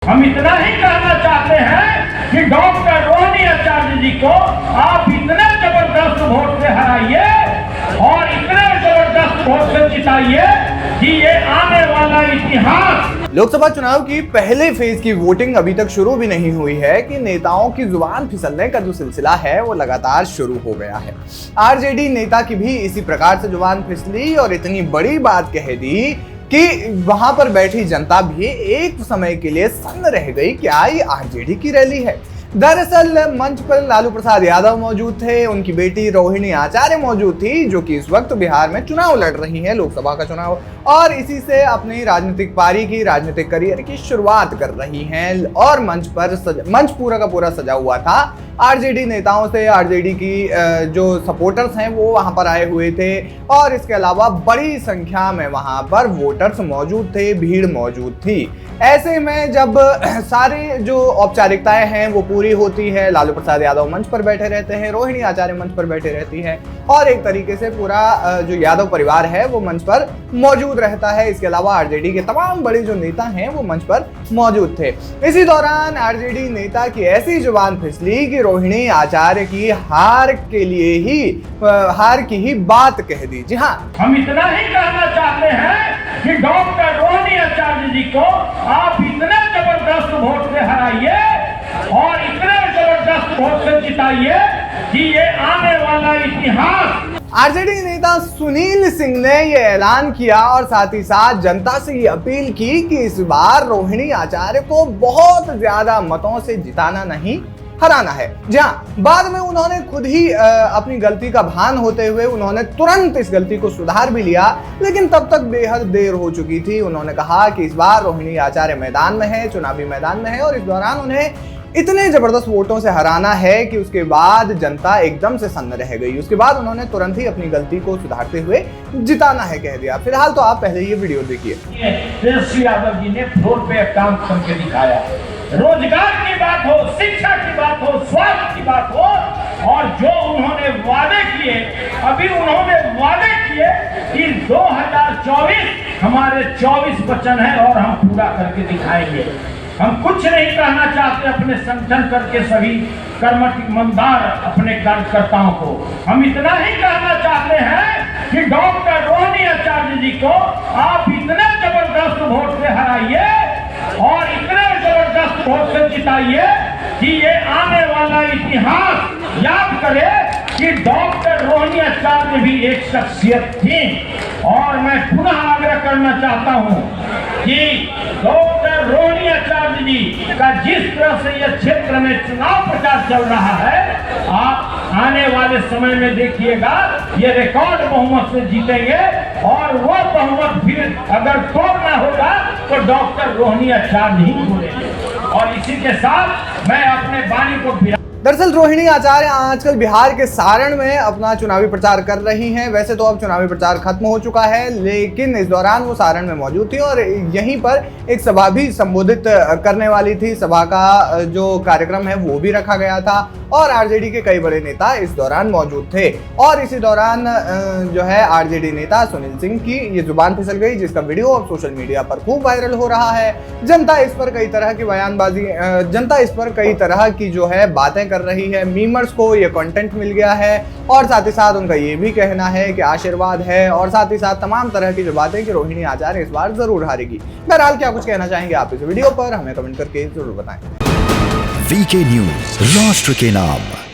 हम इतना ही कहना चाहते हैं कि डॉक्टर रोहिणी आचार्य जी को आप इतने जबरदस्त वोट से हराइए और इतने जबरदस्त वोट से जिताइए कि ये आने वाला इतिहास। लोकसभा चुनाव की पहले फेज की वोटिंग अभी तक शुरू भी नहीं हुई है कि नेताओं की जुबान फिसलने का जो सिलसिला है वो लगातार शुरू हो गया है। आरजेडी नेता की भी इसी प्रकार से जुबान फिसली और इतनी बड़ी बात कह दी कि वहां पर बैठी जनता भी एक समय के लिए सन्न रह गई, क्या ये आरजेडी की रैली है। दरअसल मंच पर लालू प्रसाद यादव मौजूद थे, उनकी बेटी रोहिणी आचार्य मौजूद थी, जो कि इस वक्त बिहार में चुनाव लड़ रही हैं, लोकसभा का चुनाव, और इसी से अपनी राजनीतिक पारी की, राजनीतिक करियर की शुरुआत कर रही हैं। और मंच पूरा का पूरा सजा हुआ था आरजेडी नेताओं से। आरजेडी की जो सपोर्टर्स हैं वो वहां पर आए हुए थे और इसके अलावा बड़ी संख्या में वहां पर वोटर्स मौजूद थे, भीड़ मौजूद थी। ऐसे में जब सारी जो औपचारिकताएं हैं वो पूरी होती है, लालू प्रसाद यादव मंच पर बैठे रहते हैं, रोहिणी आचार्य मंच पर बैठे रहती है और एक तरीके से पूरा जो यादव परिवार है वो मंच पर मौजूद रहता है। इसके अलावा आरजेडी के तमाम बड़े जो नेता हैं वो मंच पर मौजूद थे। इसी दौरान आरजेडी नेता की ऐसी जुबान फिसली कि रोहिणी आचार्य की हार की ही बात कह दी। जी हाँ, हम इतना ही कहना चाहते हैं कि डॉक्टर रोहिणी आचार्य जी को आप इतने जबरदस्त वोट से हराइए और इतने जबरदस्त वोट से जिताइए कि ये आने वाला इतिहास। आरजेडी नेता सुनील सिंह ने यह ऐलान किया और साथ ही साथ जनता से ये अपील की कि इस बार रोहिणी आचार्य को बहुत ज्यादा मतों से जिताना नहीं, हराना है। जहां बाद में उन्होंने खुद ही अपनी गलती का भान होते हुए उन्होंने तुरंत इस गलती को सुधार भी लिया, लेकिन तब तक बेहद देर हो चुकी थी। उन्होंने कहा कि इस बार रोहिणी आचार्य मैदान में है, चुनावी मैदान में है और इस दौरान उन्हें इतने जबरदस्त वोटों से हराना है कि उसके बाद जनता एकदम से सन्न रह गई। उसके बाद उन्होंने तुरंत ही अपनी गलती को सुधारते हुए जिताना है कह दिया। फिलहाल तो आप पहले ये वीडियो देखिए। तेजस्वी यादव जी ने फ्लोर पे काम करके दिखाया। रोजगार की बात हो, शिक्षा की बात हो, स्वास्थ्य की बात हो, और जो उन्होंने वादे किए, अभी उन्होंने वादे किए कि 2024 हमारे 24 वचन है और हम पूरा करके दिखाएंगे। हम कुछ नहीं कहना चाहते अपने संगठन करके सभी कर्मठ ईमानदार अपने कार्यकर्ताओं को। हम इतना ही कहना चाहते हैं कि डॉक्टर रोहिणी आचार्य जी को आप इतने जबरदस्त वोट से हराइए और इतने जबरदस्त वोट से जिताइए कि ये आने वाला इतिहास याद करे कि डॉक्टर रोहिणी आचार्य भी एक शख्सियत थी। और मैं पुनः आग्रह करना चाहता हूं कि डॉक्टर रोहिणी आचार्य जी का जिस तरह से यह क्षेत्र में चुनाव प्रचार चल रहा है, आप आने वाले समय में देखिएगा ये रिकॉर्ड बहुमत से जीतेंगे और वो बहुमत फिर अगर तोड़ना होगा तो डॉक्टर रोहिणी आचार्य ही बोलेंगे। और इसी के साथ मैं अपने वाणी को दरअसल रोहिणी आचार्य आजकल बिहार के सारण में अपना चुनावी प्रचार कर रही हैं। वैसे तो अब चुनावी प्रचार खत्म हो चुका है, लेकिन इस दौरान वो सारण में मौजूद थी और यहीं पर एक सभा भी संबोधित करने वाली थी। सभा का जो कार्यक्रम है वो भी रखा गया था और आरजेडी के कई बड़े नेता इस दौरान मौजूद थे। और इसी दौरान जो है आरजेडी नेता सुनील सिंह की ये जुबान फिसल गई, जिसका वीडियो अब सोशल मीडिया पर खूब वायरल हो रहा है। जनता इस पर कई तरह की बयानबाजी, जनता इस पर कई तरह की जो है बातें कर रही है। मीमर्स को ये कंटेंट मिल गया है और साथ ही साथ उनका ये भी कहना है कि आशीर्वाद है और साथ ही साथ तमाम तरह की जो बातें कि रोहिणी आचार्य इस बार जरूर हारेगी। बहरहाल क्या कुछ कहना चाहेंगे आप इस वीडियो पर, हमें कमेंट करके जरूर बताएं। वीके न्यूज, राष्ट्र के नाम।